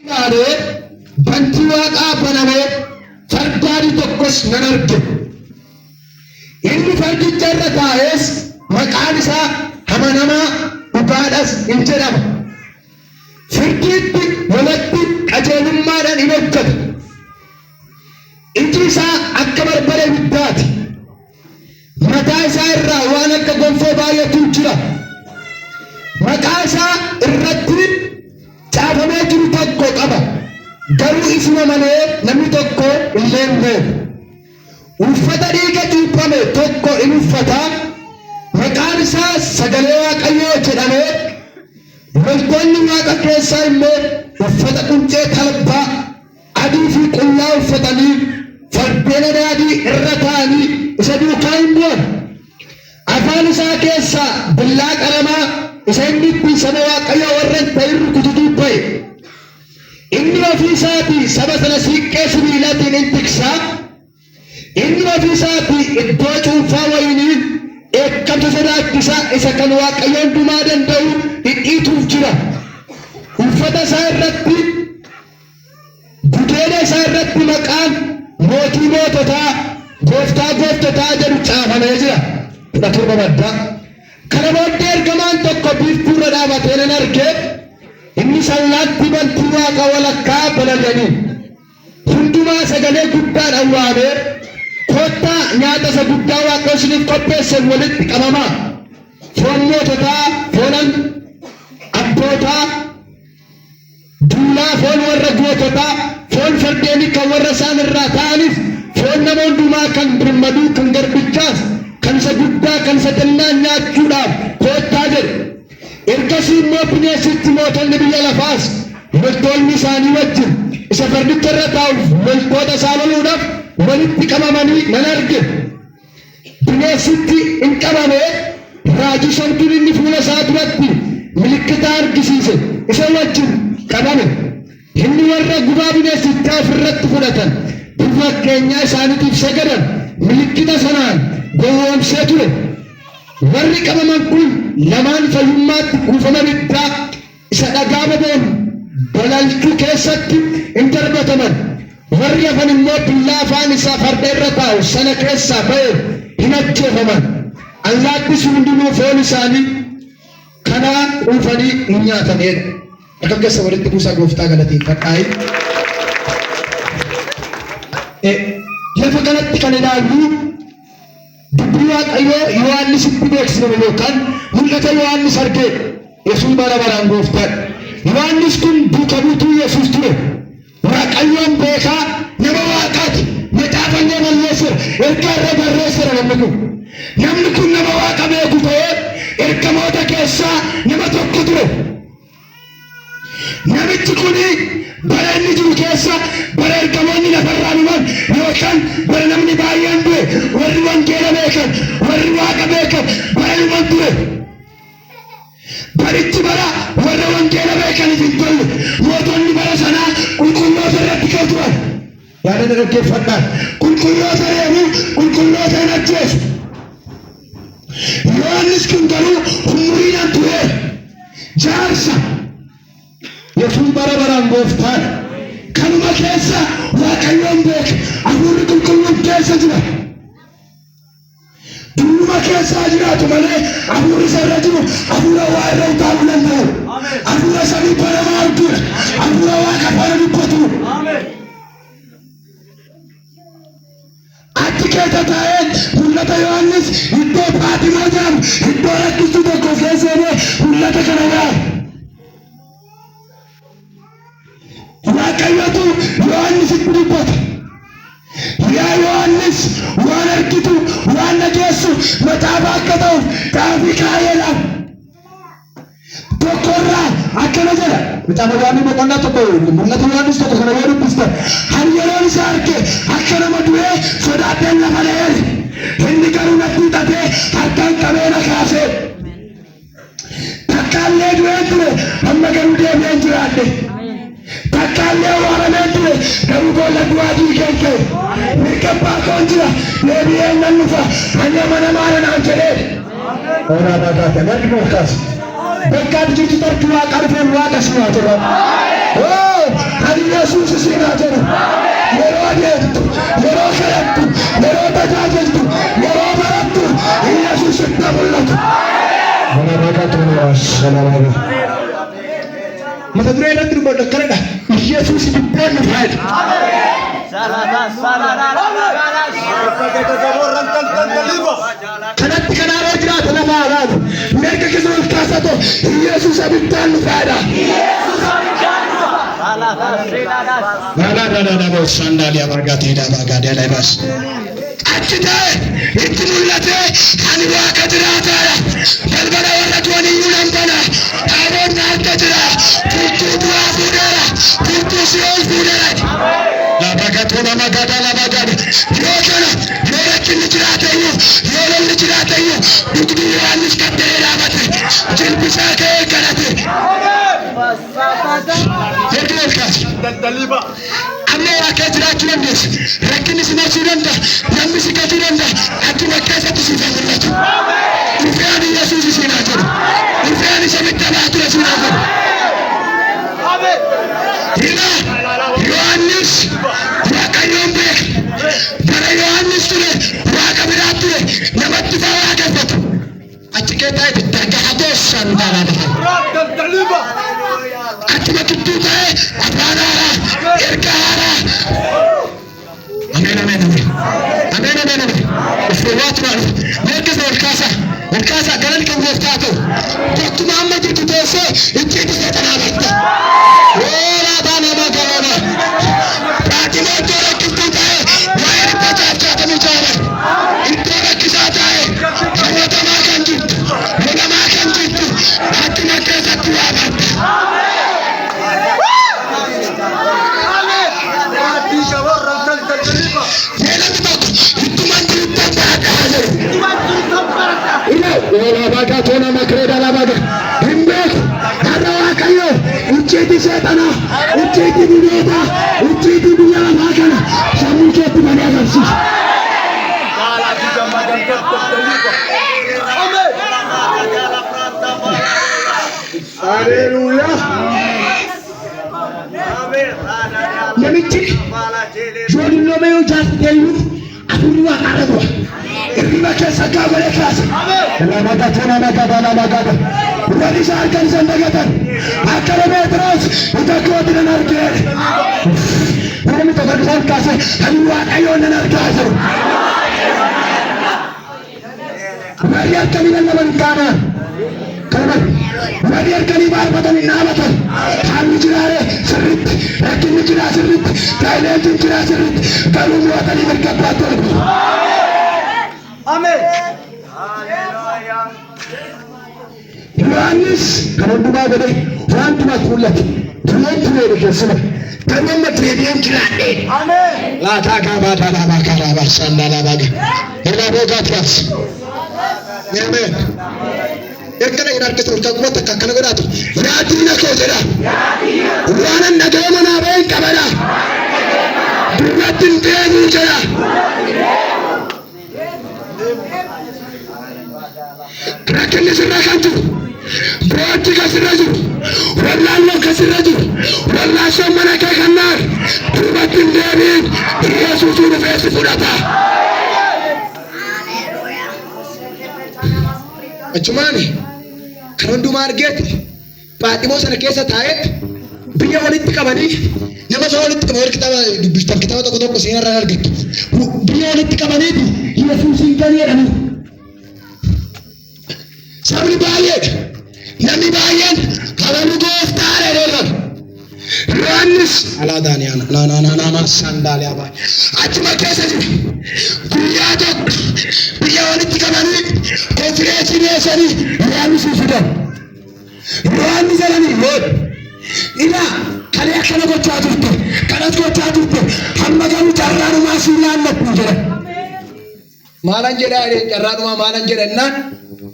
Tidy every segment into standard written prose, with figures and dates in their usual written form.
Naare banti waaqaa banamee fardaani tokkos nan arge. Inni fardicha irra taa'es maqaan isaa amanamaa dhugaadhas hin jedhama. Firdiitti walatti qajeelummaadhaan hin hojjetu. Iji isaa akka barbara ibiddaati. Mataa isaa irraa waan akka gonfoo baay'atu jira. Maqaa isaa irratti caafamee jiru tokko qaba. Garuu isuma malee namni tokko illee hin beeku. Uffata dhiiga cuuphame tokko in uffata. Maqaan isaa sagalee Waaqayyoo jedhamee, loltoonni Waaqa keessaa immoo uffata quncee talbaa adii fi qullaa uffatanii fardeen adaadii irra taa'anii isa duukaa hin bu'an. Afaan isaa keessaa billaa qaramaa isa inni ittiin saba Waaqayyoo warra hin ta'in rukututu ba'e. Inni ofii isaatii saba sana siiqqee sibiilaatiin in tiksaa. Inni ofii isaatii iddoo cuunfaa wayinii eekkamsa sodaachisaa isa kan Waaqayyo hundumaa danda'u dhidhiituuf jira. Uffata isaa irratti, gudeeda isaa irratti maqaan mootii moototaa, gooftaa gooftotaa jedhu caafamee jira. 17 madda. Kana booddee ergamaan tokko biiftuu irra dhaabatee nan arge. Inni sallaatti bantii Waaqa walakkaa balali'anii hundumaa sagalee guddaan waamee, kottaa nyaata isa guddaa Waaqayyo isiniif qopheessan walitti qabamaa. Foon moototaa, foon abbootaa, duulaa, foon warra goototaa, foon fardeenii kan warra isaan irraa ta'aniif, foon nama hundumaa kan birmaduu, kan garbichaas, kan isa guddaa, kan isa xinnaan nyaachuudhaaf kottaa jedhe. Ergasii immoo bineensitti mootonni biyya lafaas loltoonni isaanii wajjin isa fardicha irra taa'uuf loltoota isaa loluudhaaf walitti qabamanii nan arge. Bineensitti in qabamee raajii sobduun inni fuula isaa duratti milikkita argisiise isa wajjin qabame. Inni warra gubaa bineensichaa ofirratti fudhatan fakkeenyaa isaaniitiif sagadan milikkita sanaan gowwoomsee ture. Warri qabaman kun lamaan fayyummaatti kuufama ibiddaa isa dhagaa boboon balalchuu keessatti in darbataman. Warri hafan immoo billaa afaan isaa farda irra taa'u sana keessaa ba'ee hin ajjeefaman. Allaattis hundinuu foon isaanii kanaa quufanii hin nyaatanidha. Akka gassa walitti buusaa gooftaa galateeffadhaa. Lafa kanatti kan ilaallu dubbii Waaqayyoo Yohaannisitti beeksifame yookaan mul'ata Yohaannis argee Yesuus bara baraan gooftaadha. Yohaannis kun duuka buutuu Yesuus ture. Waaqayyoon beekaa nama Waaqaati. Maxaafannee balleessira. Ergaa irra barreessira namni kun. Namni kun nama Waaqa beeku ta'ee ergamoota keessaa nama tokko ture. Namichi kuni bara inni jiru keessa bara ergamoonni lafarraa dhuman yookaan bara namni baay'een du'e warri wangeela beekan warri Waaqa beekan bara dhuman ture. Barichi bara warra wangeela beekaniif hin tolle. Mootonni bara sanaa qulqulloota irratti ka'u turan. Yaada dhaggeeffadhaa. Qulqulloota reebuu qulqulloota hin ajjeesu. Yohaannis kun garuu umuriidhaan ture jaarsa. Yesuus bara baraan gooftaadha. Kanuma keessa Waaqayyoon beeka. Hafuurri qulqulluun keessa jira. Dulluma keessa jiraatu malee hafuurri isarra jiru hafuura waa irra utaa'uu danda'u. Hafuura samii baramaa argina. Hafuura Waaqa bara dubbatu. Achi keessa taa'ee mul'ata Yohaannis iddoo Faatimaa jedhamu iddoo rakkistuu tokko keessa mul'ata kana yaa'u. Waaqayyotu Yohaannisitti dubbata. Yaa Yohaannis waan argitu waan dhageessu maxaafa akka ta'uuf xaafii kaa'eedhaaf. Tokkorraa akkana jedha. Maxaafa Yohaannis boqonnaa tokko mul'ata Yohaannis tokko kana yoo dubbista. Ani yeroon isa arge akka nama du'ee sodaadheen lafa dha'eera. Inni garuu natti hidhatee harkaan qabee na kaasee. Takkaallee du'een ture amma garuu deebi'een jiraadhe. Takkaallee waaramee ture garuu boolla du'aa diigeen ka'e. Mirkabbaa koon jira deebi'een nan dhufa ani amanamaa naan jedhee. Oonaa baataate margi moofkaas. Bakka abjuutu tartu Waaqa dhufeen Waaqa si haa turra. mata duree irratti dubbadhu akkanadha. Yesuus dubbiin nu fayyada. Kanatti kanaarra jiraata lafa alaatu. Mirga keessa ol kaasato Yesuus dubbiin nu fayyada. Sandaalia bargaatee dhaabaa leebas. Achi ta'e itti mul'ate ani waaqa jiraataadha. Balbala warra du'aniyyuu nan bana. Dhaabonni harka jira. Furtuu du'aa fuudheera. Furtuu si'ool fuudheera. Labagatuma magada labagada. Yoo kana yoo rakkinni jiraateyyuu yoo lolli jiraateyyuu dugdii Yohaannis qabdee dhaabate. Jilbisaa ka'ee kadhate. Hedduu ol kaase. Amma waaqa jiraachuu dandeessa. Rakkinni si marsuu danda'a. Namni si gatuu danda'a. Adduma keessatti si mul'atu. Dhufeen Yesuus isin haa jedhu. Dhufeen isa miidhamaa ture isin haa jedhu. Yohaannis Waaqayyoon beeka. Bara Yohaannis ture waaqa biraa ture. Namatti fa'aa waaqeffatu. Achi keessaa itti dargaggoon sandaala dhafe. Achuma gidduu ta'ee afaan haaraa erga haaraa. Ameen ameen ameen. Ameen ameen ameen. Uffeewwaa turaalu. Meeqasa ol kaasaa galan kan gooftaa ta'u. Kottuma amma jirtu teessee icciitti seexanaa beekta. Laataa nama galana. Faatimaa iddoo rakkistuu ta'e waa'ee dhibba caafcaatamuu jaalan. Iddoo rakkisaa ta'e hawwatamaa kan jirtu. Lolamaa kan jirtu. Akkuma keessatti waa barta. Labaga tona makreda labaga himbek harra waaqayyo ucciti seexana ucciti duneeta ucciti biyya lafaa kana sammuu keetti malee agarsiisa. Haleluuyaa. Namichi joolilloomee yoo jaallateeyyuu afurii waaqaadha du'a. Irriba keessa gaafalee kaase. Labaga tona magada. Wali isaa harkaan isaan dagatan. Akka Pheexroos ija kootti nan argee. Namni tokko isaan kaase ani waaqayyoon nan argaa jiru. Warri harkanii lallaban hin taanaan. Warri harkanii baarbatan hin dhaabatan. Haalli jiraare sirriitti. Rakkinni jiraa sirriitti. Taayileetiin jiraa sirriitti. Garuu mo'atanii mirga abbaatti argu. Amen. Yohaannis kan hundumaa godhe waan dumaatti mul'ate. Dureen tureedha keessuma. Kan amma deebi'een jiraadhe. Amen. Laataa kaabaataa laabaa kaaraabaa sallaa laabaa gahe. Irraa boogaatti kaabse. Amen. Ergana hin argatu kan qubata kan kana godhaatu. Yaadina koo jedha. Waan an dhaga'ee manaa ba'een qabadha. Duratti hin deebi'u jedha. Rakkinni sirraa kan jiru. Booti kan sirra jiru. Wallaaloo kan sirra jiru. Wallaasoo mana kee kan naar. Duratti hin deebi'in. Yesuusuu dhufee si fudhata. Achumaani kan hundumaa argeeti Faatimoo sana keessa taa'etti biyya walitti qabanii nama sana walitti qaban walitti dubbistan kitaaba tokko seenarraa argattu. Biyya walitti qabaniiti Yesuusin galeedhani. Sabni baay'eedha. Namni baay'een kabaju gooftaadha jedhan. Yohaannis alaadaaniyaana sandaaliyaa baay'ee achuma keessa jiru. Guyyaa tokko biyya walitti qabanii konfireensii dhiyeessanii Yohaannis fidan. Yohaannis jedhanii loon ilaa kalee akkana gochaa turte kanas gochaa turte hamma garuu carraanumaa si ilaallattu jedhan. Maalan jedhaa carraanumaa maalan jedhannaan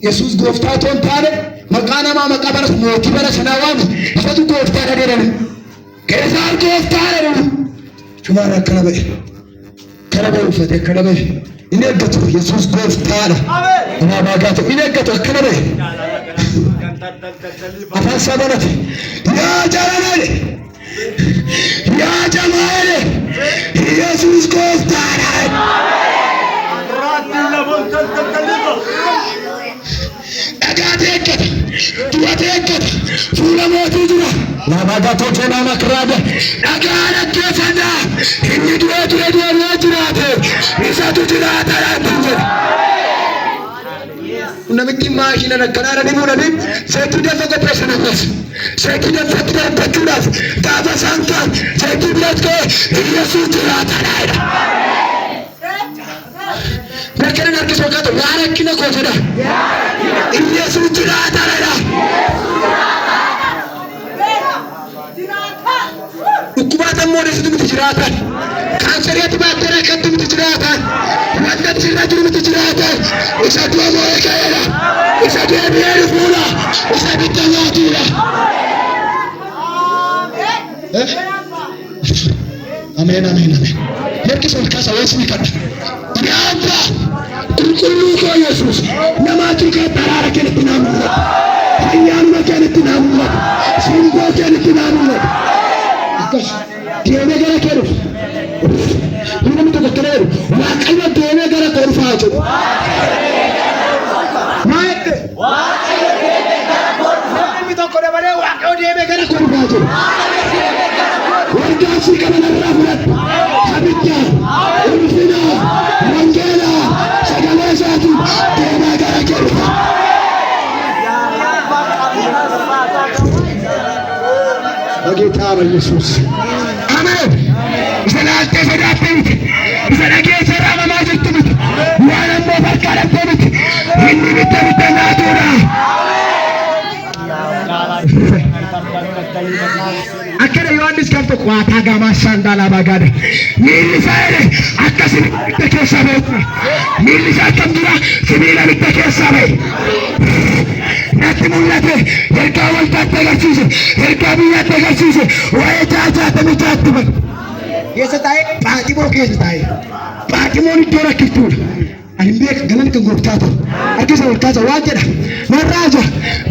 Yesuus gooftaa toon taane maqaa namaa maqaa bara mootii bara sanaa waamu isatu gooftaadha jedhani. Keessaan gooftaadha jedhani. Cumaan akkana ba'e. Kana ba'e uffate akkana ba'e. Inni eeggatu Yesuus gooftaadha. Nama baagaatu inni eeggatu akkana ba'e. Afaan sabanati yaa jaalale yaa jamaale Yesuus gooftaadha. Dhagaatee eeggata. fuula mootii jira. Labagatoo kenaa makraada dhagaa dhaggeeffannaa inni du'ee deebi'ee jiraate isatu jiraata laatuun jedhe. Namichi maashina akkanaadha ni fuudhanii seetii dafa qopheessan ammas seetii dafatti darbachuudhaaf gaafa isaan ta'an seetii biratti ka'e Yesuus jiraataadha. Bakka harkisoo kaatu waa rakkina koo jedha Yesuus jiraataadha. Dhukkubaatan moodesitu miti jiraatan kaanseeriyaati baatteera akkatti miti jiraatan wanta sirra jiru miti jiraatan isa du'a moo'ee ka'eedha isa deebi'ee dhufuudha isa bitta nyaatuudha. Ameen ameen ameen. Harkisa ol kaasa weesni kadha. Yaabba qulqulluu koo Yesuus namaatu kee daraara kennitti naa mul'ata ayyaanuma kennitti naa mul'ata simboo kennitti naa mul'ata. Deemee gara kee dhufu namni tokko akkana jedhu Waaqayyo deemee gara kee dhufaa jedhu. Namni tokko dabalee Waaqayyo deemee gara kee dhufaa jedhu. Wargaasii qabanarraa fudhadhu abiddaa ulfinaa wangeelaa sagalee isaatiin deemee gara kee dhufa. Begeeta Yesuus. Ameen. Isa laaltee sodaatee miti. Isa dhageessa raamamaa jirtu miti. Waan ammoo farkaa dhabdee miti. Inni bitta naatuudha. Akkana Yohaannis kan tokko waataa gaamaa saandaalaa baagaadha. Miilli isaa jedhe akka sibiila ibidda keessaa ba'e. Miilli isaa akkam jira sibiila ibidda keessaa ba'e. Natti mul'ate ergaa waltaatti agarsiise ergaa biyyaatti agarsiise waa'ee jaajaatamii jaatti ba'e. Keessa taa'ee Phaaximoo keessa taa'ee Phaaximoon iddoo rakkiftuudha. Ani beeka galanni kan gooftaa ta'u harkisa ol kaasa waan jedha narraa jira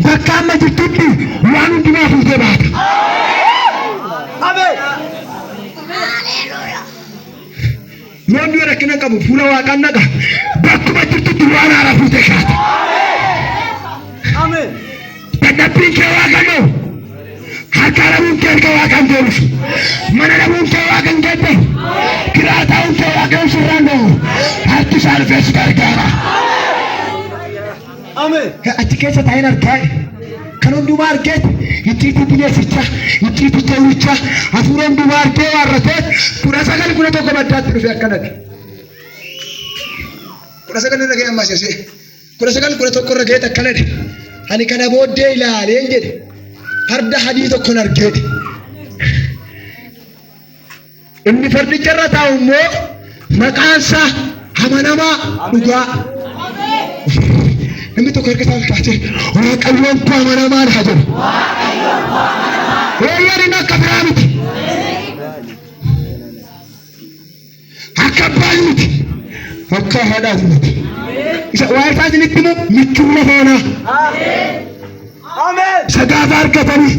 bakka amma jirtutti waan hundumaa fuutee baata. Ameen. Yoon du'a rakkina qabu fuula waaqaan naqa bakkuma jirtutti waan haaraa fuutee kaata. Ameen. Dadhabbiin kee waaqayyo harka dhabuun kee erga waaqaan deebisu mana dhabuun kee waaqaan geddeeru kiraa ta'uun kee waaqayyo sirraan ga'u harki isaa dhufee si gargaara. Ameen. Achi keessa taa'een argaa kan hundumaa argeet icciitii bineensicha icciitii jawwichaa hafuura hundumaa argee waarrateet 1911 baddaatti dhufe akkanatti 19 irra ga'e ammas yasee 1911 irra ga'eet akkanadhe ani kana booddee ilaaleen jedhe farda hadii tokkon argeeti. Inni fardicha irra taa'u immoo maqaansaa amanamaa dhugaa. Namni tokko harka isaa kaasee Waaqayyoon koo amanamaadha jedhu. Waaqayyoon akka biraa miti. Akka abbaa miti. Akka haadhaas miti. Isa waa'ee isaa isinitti immoo michuu lafa onaa. Isa gaafa argatanii,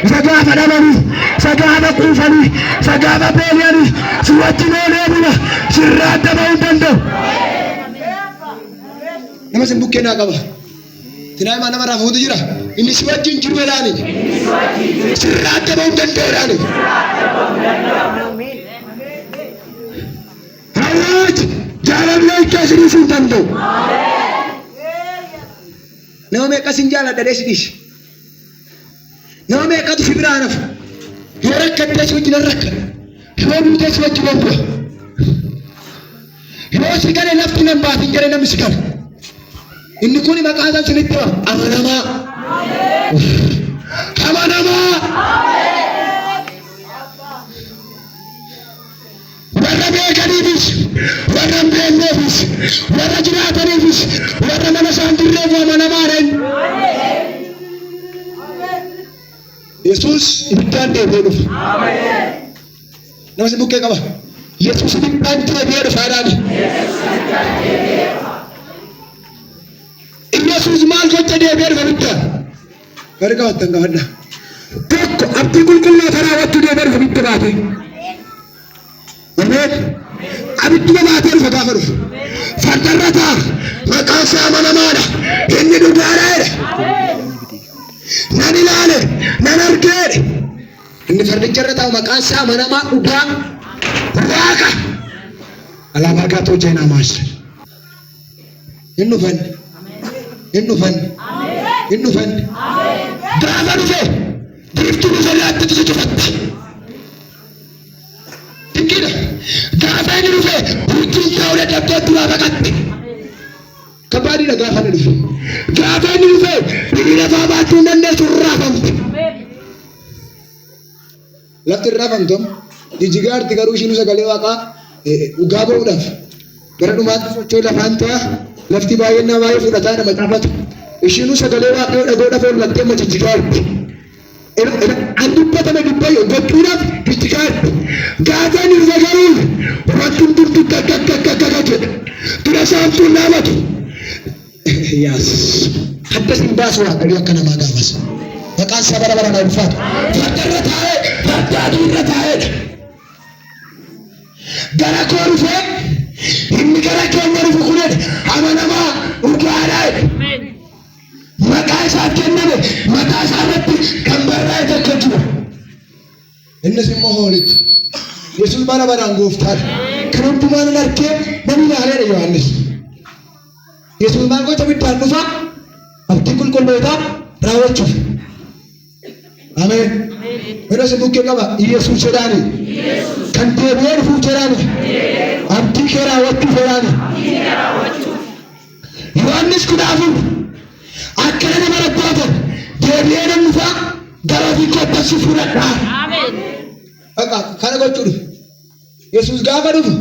isa gaafa dhabanii, isa gaafa quufanii, isa gaafa beelanii si wajjin oolee bula sirraa adda ba'uu danda'u. Nama sin bukkee naa qaba. Tinaayimaa nama raafuutu jira. Inni si wajjin jiru jedhaani. Sirraa adda ba'uu danda'u jedhaani. Hawwaati jaalallee keessanii siin danda'u. Nama meeqa sin jaaladha dhees dhiisi. Nama meeqatu si biraa nafu. Yoo rakkattees wajjin rakka. Yoo buutees wajjin bu'a. Yoo si gale lafti nan baatin jedhee namni si gale. Inni kun maqaan isaa sinitti hima amanamaa. Amanamaa. Warra beekaniifis, warra hin beekneefis, warra jiraataniifis, warra nama isaan jirreef amanamaadhaan. Yesuus ibiddaan deebi'ee dhufa. Nama si bukkee qaba. Yesuus ibiddaan deebi'ee dhufaadhaan. Yesuus maal gocha deebi'ee dhufa ibiddaan? Gadi qabattan qabadha. Tokko abdii qulqulluu raawwachuu deebi'ee dhufa ibidda baatee. Ameen. Abidduma baatee dhufa gaafa dhufu. Fardarra ta'a. Maqaan isaa amanamaadha. Inni dhugaadha. nan ilaale nan argee inni fardicha irra taa'u maqaan isaa amanamaa dhugaa waaqa alaabaa gaatoo jeenaa maas hin dhufan gaafa dhufe biiftuu dhufe laatti cufatte dinqiidha gaafa inni dhufe urjiin ta'uu dadhabdee duraa baqatte kabbaadhiidha gaafa inni dhufe gaafa inni dhufe biyyi lafaa baachuu hin dandeessu raafamte lafti raafamtom jijjigaarti garuu ishiin sagalee waaqaa dhugaa ba'uudhaaf gara dhumaatti sochoo lafaan ta'a lafti baay'een nama baay'ee fudhataa nama caafatu ishiin sagalee waaqaa dhagoodhaaf oolattee amma jijjigaarti an dubbatame dubbayyo gochuudhaaf jijjigaarti gaafa inni dhufe garuu wantuun turtu gaggaggaggaggaga jedha dura saamtuun dhaabatu yaas haddasin baasu waaqayyo akka namaa gaafas maqaan isaa bara baraan ulfaatu farda irra taa'ee farda adii irra taa'eedha gara koo dhufee inni gara keenya dhufu kunedha amanamaa dhugaadhaadha maqaa isaaf kenname maqaa isaa irratti kan barraa'e tokko jira innis immoo hoolicha yesuus bara baraan gooftaadha kan hundumaan hin argee namni ilaaleedha yohannis yesuus maal gocha biddaan dhufa abdii qulqullootaa raawwachuuf ameen miras bukkee qaba yesuus jedhaani kan deebi'ee dhufuu jedhaani abdii kee raawwachuuf jedhaani yohannis kudhaafuu akkana nama rabbaatan deebi'ee nan dhufa gara ofii kobbassi fudhadhaa kana gochuu dhufu yesuus gaafa dhufu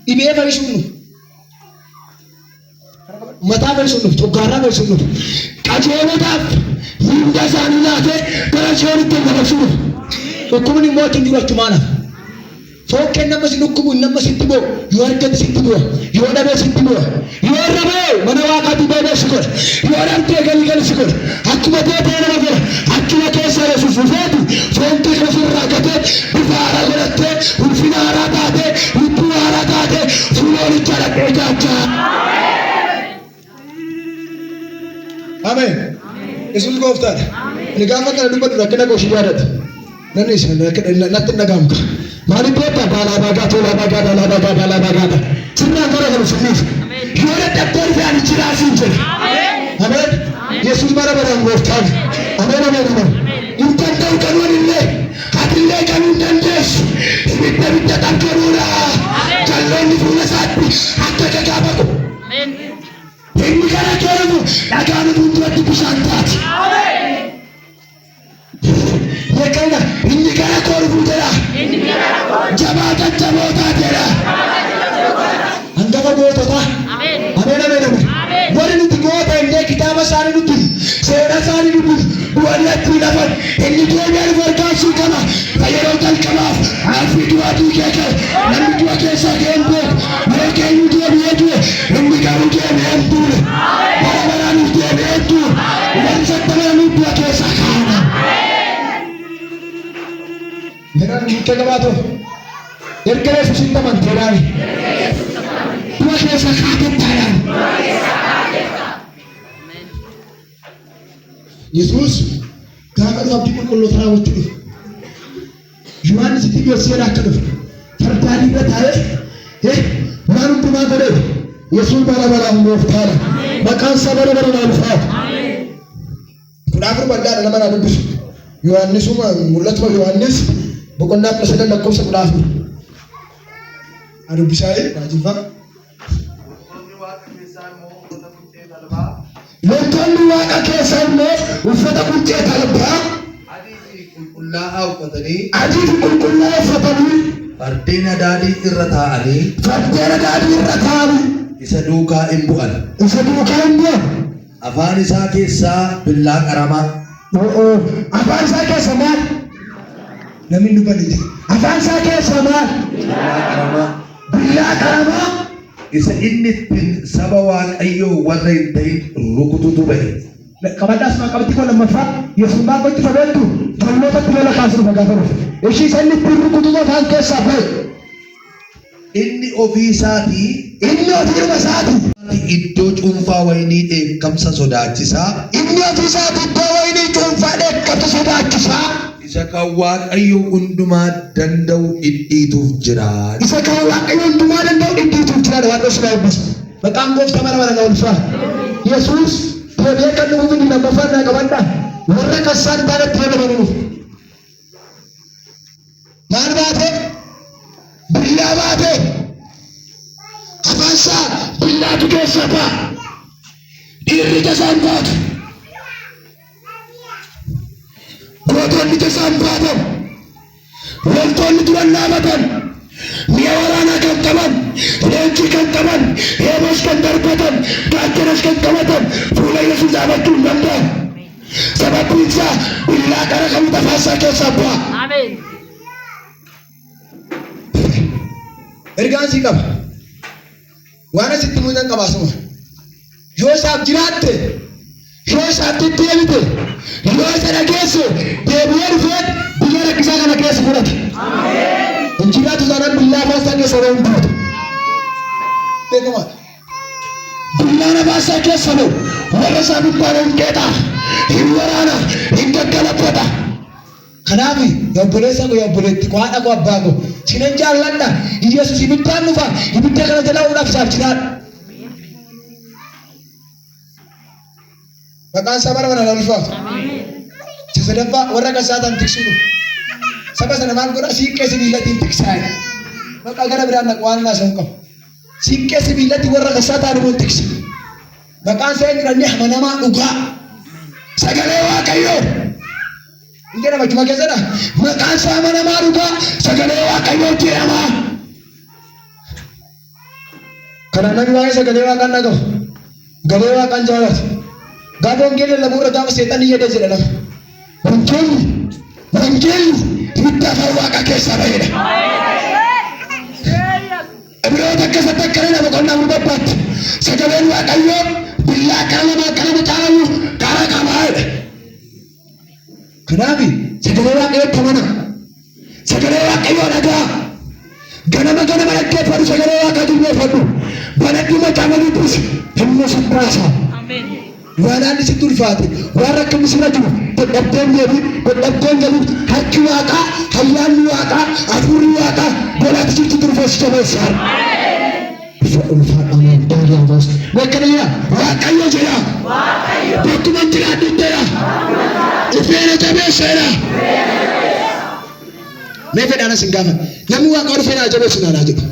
dhibee fayyisuun dhufu mataa fayyisuun dhufu coggaarraa fayyisuun dhufu qajeelotaaf hunda isaanii laatee gara seenitti dabarsuu dhufu dhukkubni immoo ittiin jiru achumaanaaf fokkeen nama si dhukkubu nama sitti bu'u yoo argate sitti bu'a yoo dhabee sitti bu'a yoo rabee mana waaqaatti beekee si godha yoo dhabdee galii si godha akkuma deetee nama godha akkuma keessa yesuus dhufeeti foon kee ofirraa gatee bifa haaraa godhattee ulfina haaraa taatee lubbuu haaraa taatee fuuloonicha dhaqee jaajaa. Ameen. Yesuus gooftaadha. Ani gaafa kana dubbadhu rakkina koo si yaadata. Nanni isa natti dhagahamka. Maaliif beektaa daalaa baagaata. Sirnaan gara kana sunniif. Yoo dadhabdee dhufee ani jiraasiin jedhe. Ameen. Yesuus bara baraan gooftaadha. Ameen. Hin danda'u kanuun illee atillee kanuu hin dandeessu. Ibidda qarqaruudha. Jalloonni fuula isaatti akka gagaa baqu. Inni gara keenu dhagaan fuulduratti bishaan taati. Beekana inni gara koo dhufu jedha. Jabaa jajjabootaa jedha. Hangafa goototaa. Ameen. Warri nuti goota illee kitaaba isaanii nuti seera isaanii nuti du'anii lafan inni deebi'ee dhufu argaasuu qaba. Yeroo jalqabaaf alfii du'aa dhiigee namni du'a keessaa ga'een beeku yoo keenyu deebi'ee du'e inni garuu deebi'ee hin duune. Bara baraan nuuf deebi'ee hin duune. Waan sattamaa nuuf du'a keessaa kaa'una. Yeroo nuti gabaatoo erga yesuusitti amanteedhaan du'a keessaa kaatettaadhaan. Yesuus gaafa dhufu abdii qulqulloota raawwachuu dhufu. Yohaannis itti beeksisee akka dhufu farda adii irra taa'ee waan hundumaa godheef Yesuus bara baraan gooftaadha. Maqaan isaa bara baraan ulfaatu. Kudha afur bal'aadha nama naa dubbisu. Yohaannisuma mul'atuma Yohaannis boqonnaa 19 lakkoofsa 14. Adubbisaa raajiifaa. Loltoonni waaqa keessaa immoo uffata quncee talbaa adii fi qulqullaa'aa uffatanii fardeen daadhii irra taa'anii isa duukaa hin bu'an. Afaan isaa keessaa billaa qaramaa. Afaan isaa keessa maal? Namni dubbanite. Afaan isaa keessa maal? Billaa qaramaa. Isa inni ittiin saba waaqayyoo warra hin ta'in rukututu ba'e. Qabadhaas maa qabatti koo lammaffaa Yesuus maal gochuu fabeettu tollootatti lola kaasuu magaafa dhufe. Ishii isa inni ittiin rukututu afaan keessaa ba'e. Inni ofii isaatii iddoo cuunfaa wayinii dheekkamsa sodaachisaa. Inni ofii isaatii iddoo wayinii cuunfaa sodaachisaa isa kan Waaqayyo hundumaa danda'u dhidhiituuf jira. Isa kan Waaqayyo hundumaa danda'u dhidhiituuf jira. Waan dhosuu eebbisu. Maqaan gooftaa mana mana ulfaa. Yesuus deebi'ee kan dhufuuf inni lammaffaan naa qabadha. Warra kassaan baanatti fayyadamanuu. Maal baate? Billaa baate. Afaansaa billaatu keessa ba'a. Dhiirri tasaan baatu. Gootonni tasaan baatan. Loltoonni duran dhaabatan. Mi'a waraanaa kan qaban, leenjii kan qaban, eebos kan darbatan, gaachana kan qabatan, fuula Yesuus dhaabachuu hin danda'an. Sababiin isaa billaa qara qabu afaasaa keessaa bu'a. Ameen. Ergaan sii qaba. Waan asitti muuxan qabaasuma. Yoo isaaf jiraatte, yoo isaaf deddeebite, yoo isa dhageesse, deebi'ee dhufee biyya rakkisaa kana keessa fudhate. Injiraatu sanaan billaa afaasaa keessa ba'u hin baatu. Beekamaa. Billaan afaasaa keessa ba'u warra isaa gubbaan hin qeexaa, hin waraana, hin gaggalabbata. Kanaaf obboleessa koo obboleetti koo haadha koo abbaa koo sinan jaalladha. Yesuus ibiddaan dhufa. Ibidda kana jalaa uudhaaf isaaf jiraadha. Maqaan isaa bara bara ulfaatu. Sadaffaa warra kasaataan tiksuu dhufu. Saba sana maal godhaa siiqqee sibiilatiin tiksaa. Maqaa gara biraan naqu waan naasa'u hin qabu. Siiqqee sibiilatti warra kasaataan immoo tiksa. Maqaan isaa inni dhannee amanamaa dhugaa. Sagalee Waaqayyoo. Ini nama cuma kesana. Maqaan isaa amanamaa dhugaa. Sagalee Waaqayyoo jedhama. Kana namni waa'ee sagalee Waaqaan dhagahu. Galee Waaqaan jaalatu. Gaafa wangeelli lamuurra gaafa seexanni jedhee jedha lama. Wangeelli ibidda afaan Waaqa keessaa ba'edha. Ibroota keessatti akkana nama qonnaa gurgubbaatti sagaleen Waaqayyoo billaa kana caalu karaa qabaadha. Kanaaf sagalee Waaqayyoo tamana. Sagalee Waaqayyoo dhagaa. Ganama dhaggeeffadhu sagalee Waaqaa dhaggeeffadhu. Banadhu macaafa dubbisi himna sabbaasa. Waan haalli sitti ulfaate waan rakkinni sirra jiru dadhabdeen deebi dadhabdeen galu harki Waaqaa hayyaanni Waaqaa hafuurri Waaqaa golaatti jirtu turfeessu jabeessaa. Ulfaadhaan daariyaas wakkanayya Waaqayyo jedha. Bakkuma jiraadhu jedha. Ifeena jabeesseedha. Mee fedhaan asin gaafa namni Waaqaa ifeena jabeessu naanaa jedhu.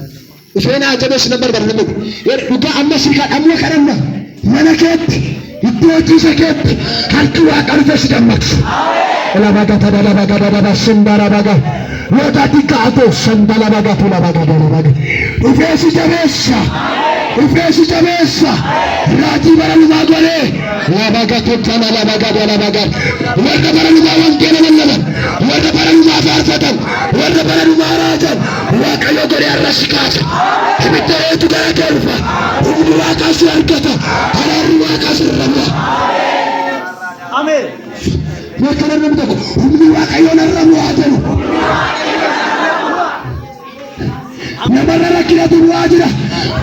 Ifeena jabeessu nan barbaada namni. Dhugaa amma sirkaan amma kadhanna mana keetti. Iddoo jiisa keetti harki Waaqaa dhufee si dammaqsu. Labaga sindarabaga wataati kaatoo sandalabaga tulabaga dalabaga dhufee si jabeessa dhufee si jabeessa raatii bara lumaa golee labaga tuttana labaga dalabaga warra bara lumaa wangeela lallaban warra bara lumaa faarfatan warra bara lumaa raajan Waaqayyo godhee har'a si kaasa. Ibidda reetu gara kee dhufa. Humni Waaqaa si argata. Araarri Waaqaa si irra bu'a. Ameen. Wakana namni tokko humni Waaqayyoo narra bu'aa jedhu. Namarra rakkinatu bu'aa jira.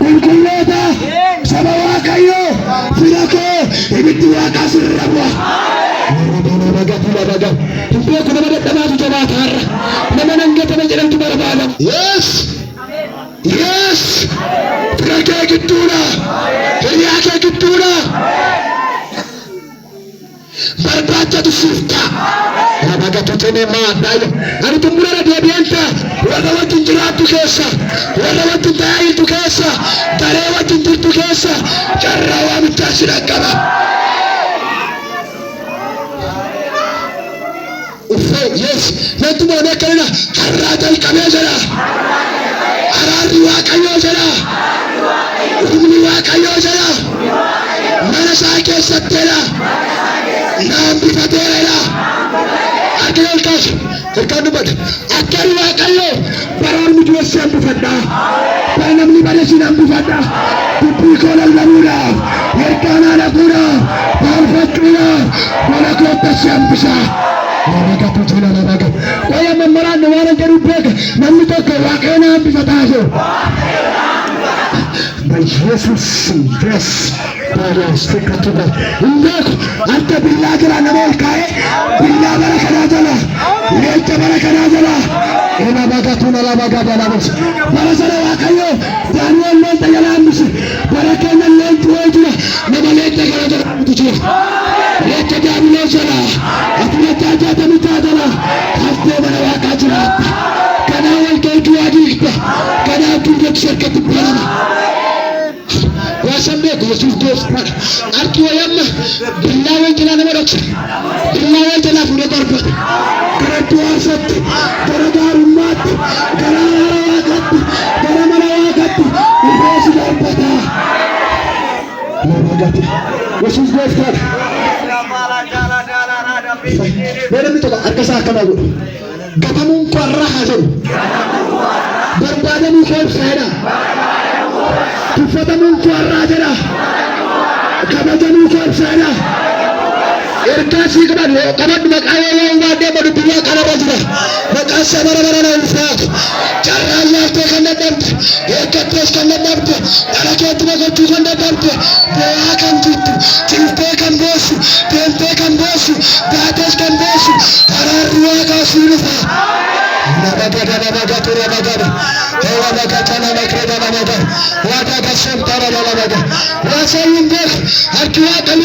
Qulqulloota saba Waaqayyoo fira koo ibiddi Waaqaa si irra bu'a. Iddoo kun nama dadhabaatu jabaata har'a. Nama nangatame jedhamtu barbaada. Yes. Yes. Fira kee gidduudha. Hiriyaa kee gidduudha. Barbaachatu sifta. Labaga tutene maadaayo. Ani tumurara deebi'anta. Warra wajjin jiraattu keessa. Warra wajjin taa'iltu keessa. Daree wajjin jirtu keessa. Carraa waamichaa si dhaqqaba. Yes. Nanti mana kana har'a jalqabee jira. Araarri Waaqayyoo jira. Humni Waaqayyoo jira. Mana isaa keessatteedha. Naan bifateera. Akka yolkaas hirkaan dubbata. Akka Waaqayyoo baraan muduwessi hambifadha. Bara namni badesi hambifadha. Dubbii koo lallabuudhaaf. Hirkaanaa dhaquudhaaf. Baalfachuudhaaf. Mana koottasi hambisa. Labaga tutula labaga. Waya memoraan waan jedhu beeka. Namni tokko Waaqayyoon hambifataa jiru. በኢየሱስ ስም ድረስ ባሪያስ ተከተለ እንዴት አንተ ቢላ ግራ ነበር ካይ ቢላ በረከና ዘላ ለእንተ በረከና ዘላ እና ባጋቱና ላባጋዳ ላበስ በረዘለ ዋቀዮ ዳንኤል ነው ተያላምስ በረከና ለእንት ወይቱና ነመለተ ገረደ ትችል ለእንተ ዳንኤል ዘላ አትለታጃ ተምታደላ አፍተ በረዋቃችራ ከና ወልከቱ አዲክታ ከና ትንገት ሸርከት ባለና ዋሰምቤት ኢየሱስ ክርስቶስ አርኪዮ ያማ ቢላው እንትና ነመሮች ቢላው እንትና ፍረዳርበት ከረቱ አሰት ከረዳሩማት ከራራዋት ከረመራዋት ኢየሱስ ዳርበታ ለማጋት ኢየሱስ ክርስቶስ በደም ተቆ አርከሳ ከማው ገተሙን ቆራ ሀዘሩ በርባደሙ ኮብሳዳ ትፈተሙን ቆራ ጀራ ከበተሙ ኮብሳዳ ኤርካሲ ግባል ከበድ መቃወው ዋደ በዱብያ ቀረበጅራ በቃሰ በረበረ ነው ፍራት ጨራላፍተ ከነደምት የከተስ ከነደምት አላከት በገቱ ከነደምት በአከንቱት ትንቴ ከንቦሱ ተንቴ ከንቦሱ ዳተስ ከንቦሱ አራሩዋ ካሱልፋ ለበገደ ለበገቱ ለበገደ ለበገተና መክረዳ ለበገደ ዋዳጋሰም ተረዳ ለበገደ ዋሰይንደክ አርኪያ ቀለ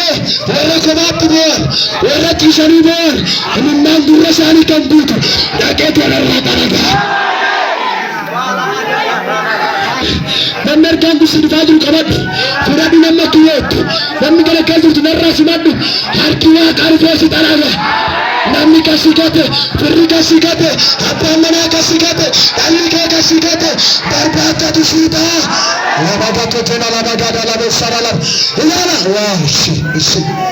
ወረኮባት ቢሆን ወረኪሸኒ ቢሆን እንናን ዱረሳኒ ከንቡቱ ዳቄት ወረራቀረጋ በመርካን ስድፋቱ ቀበድ ፍራዲ ነመክየት በሚገለከሉት ነራስ ማዱ አርኪያ ቀርፎ ሲጠራጋ namni kasigate firri kasigate abamana kasigate dalika kasigate barbata tushita labagato tena labagada labesarala ilala washi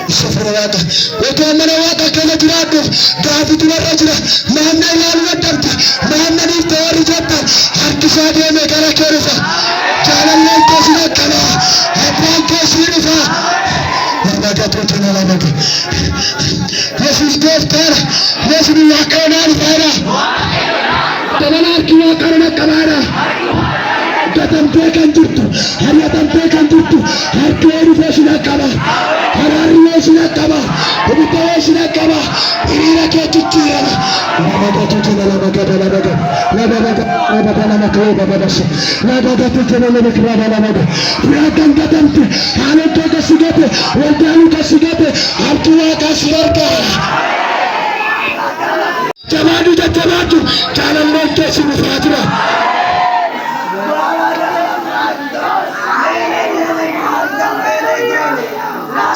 isofrewata otomana wata kale tiradu davidu warajira manna yalwadamta manna diftori jatta harkisade me kala kerufa jalalle kosinakala abban kosinifa labagato tena labagada ኢየሱስ ዶክተር ኢየሱስ ያቀናል ታራ ተመላኪ ያቀረነ ቀባራ ከተምቴ ከንቱቱ ሀያተምቴ ከንቱቱ ሀርኬሪ ፈሽናቀባ ሀራሪዮ ሽናቀባ ሁብተወ ሽናቀባ ኢሪረኬ ቱቱ ይረና ለበገቱ ለበገደ ለበገደ ለበገደ ለበገደ ለመከው በበደሽ ለበገቱ ለበክራዳ ለበገደ ያቀን ከተምቴ አለቶ ከስገተ ወልዳኑ ከስገተ አርቱዋ ከስበርካ ጀማዱ ተተባቱ ካለሞተ ሲሙፋትራ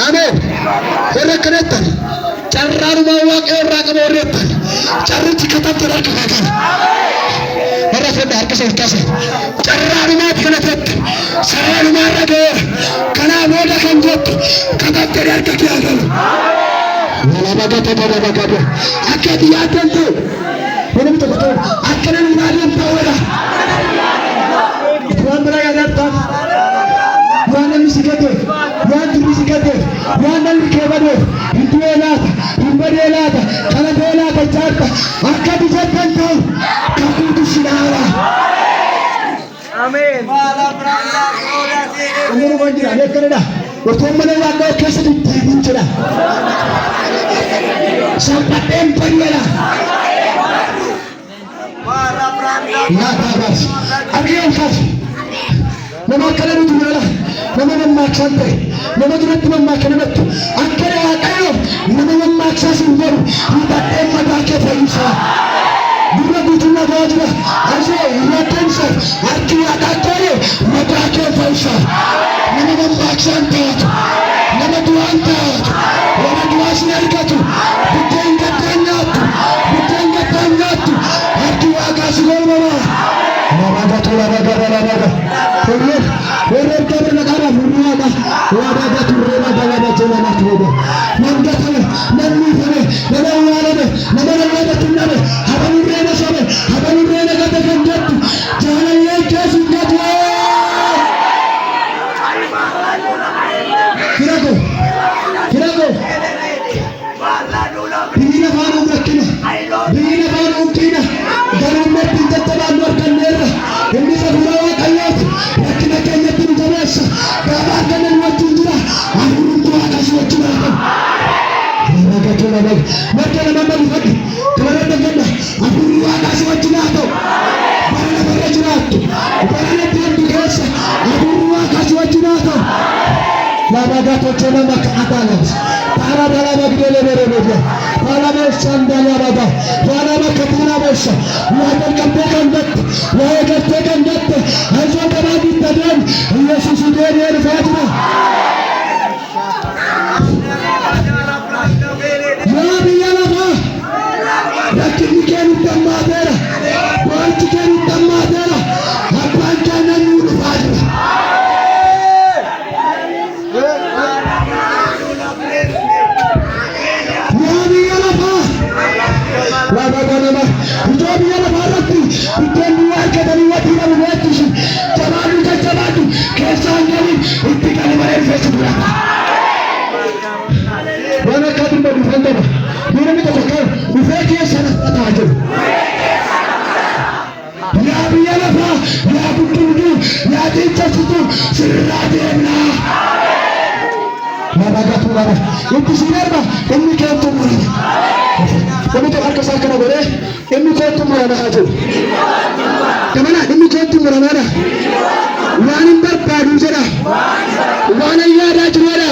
አሜን ወረከነተን ጨራሩ ማዋቀ ወራቀ ወረተን ጨርት ከተተራከ ነገር ወረፈዳ አርከሰው ታሰ ጨራሩ ማት ከነተት ሰራሩ ማረገ ከና ወደ ከንጆት ከተተራከ ያለው ወላባጋተ ተባጋደ አከት ያተንቱ ወንም ተቆቶ አከነን ማለም ታወራ ወንበራ ያዳጣ ዋንም ሲገደ ዋንዱ ሲገደ ዋንም ከበደ እንዲላታ እንበደላታ ከነደላታ ጫርታ አከት ጀተንቱ ከኩቱ ሲናራ አሜን ባላ ብራንዳ ኮራቴ እንደሩ ወንጅራ ለከረዳ ወቶመነ ዋጋው ከስድ ይንችላ ሰምፓቴም ፐሪላ ባላ ብራንዳ ናታባስ አግየው ካፍ ለማከለሉ ትመላ ለማማክሳንተ ለመድረት መማከለመት አከለ አቀዮ ለማማክሳስ እንደሩ ይታጠም ማዳከ ፈይሳ ዱረጉቱና ባጅራ አዜ ይወተንሰ አርኪያ ታቆየ ማዳከ ፈይሳ ለማማክሳንተ ለመዱአንተ ወመዱአስ ነርከቱ ብተንገተኛቱ አርኪያ ጋስጎልማ ለማዳቶ ለማዳራ ሁሉ ወረቀበ ለጋራ ሁሉዋዳ ዋዳዳቱ ረባ ዳላዳ ጀላና ትወደ መንገተ ነኒ ፈረ ለማዋለደ ለማለማደቱና ሀበሉ ረነሰበ ሀበሉ ረነገተ ገንደቱ ጃላየ ከሱንገቱ ኪራጎ ቢነ ባሩ ወከነ ቢነ ባሩ ኪና ገሩመት ተተባሉ ወርከነራ እንዲሰሩዋ ቀያት ወከነከነቱ ተነሳ harka nama balifadhu kanarratti ganna afuurri waaqaa si wajjin haa ta'u bara lafarra jiraattu bara deemtu keessa afuurri waaqaa si wajjin haa ta'u labagaa tochoo nama kaataalas para bara bagdele bere bere para sandala baba para katana bosha waata kampe kandat waata kampe kandat azo baba bitadan yesus dere fatima ya biyala ba lakini kenu tamadera wanti kenu tamadera apanta na nuru fatima Itu siapa? Ini kantor mana? Kamu tu harus sahaja nak boleh. Ini kantor mana aja? Kemana? Ini kantor mana? Wanin berpadu saja. Wanin ada juara.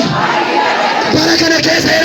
Para kerana kesah